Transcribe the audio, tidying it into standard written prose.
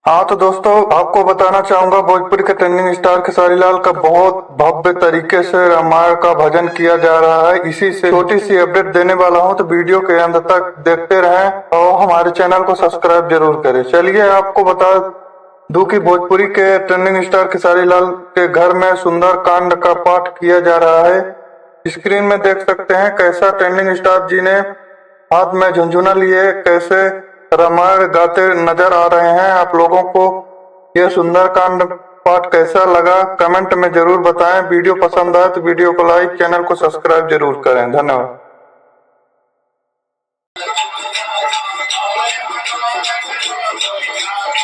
हाँ तो दोस्तों, आपको बताना चाहूंगा भोजपुरी के ट्रेंडिंग स्टार खेसारी लाल का बहुत भव्य तरीके से रामायण का भजन किया जा रहा है। इसी से छोटी सी अपडेट देने वाला हूं, तो वीडियो के अंत तक देखते रहें और हमारे चैनल को सब्सक्राइब जरूर करें। चलिए आपको बता दूं कि भोजपुरी के ट्रेंडिंग स्टार खेसारी लाल के घर में सुंदर कांड का पाठ किया जा रहा है। स्क्रीन में देख सकते हैं कैसा ट्रेंडिंग स्टार जी ने हाथ में झुनझुना लिए कैसे रामायण गाते नजर आ रहे हैं। आप लोगों को यह सुंदरकांड पाठ कैसा लगा कमेंट में जरूर बताएं। वीडियो पसंद आए तो वीडियो को लाइक, चैनल को सब्सक्राइब जरूर करें। धन्यवाद।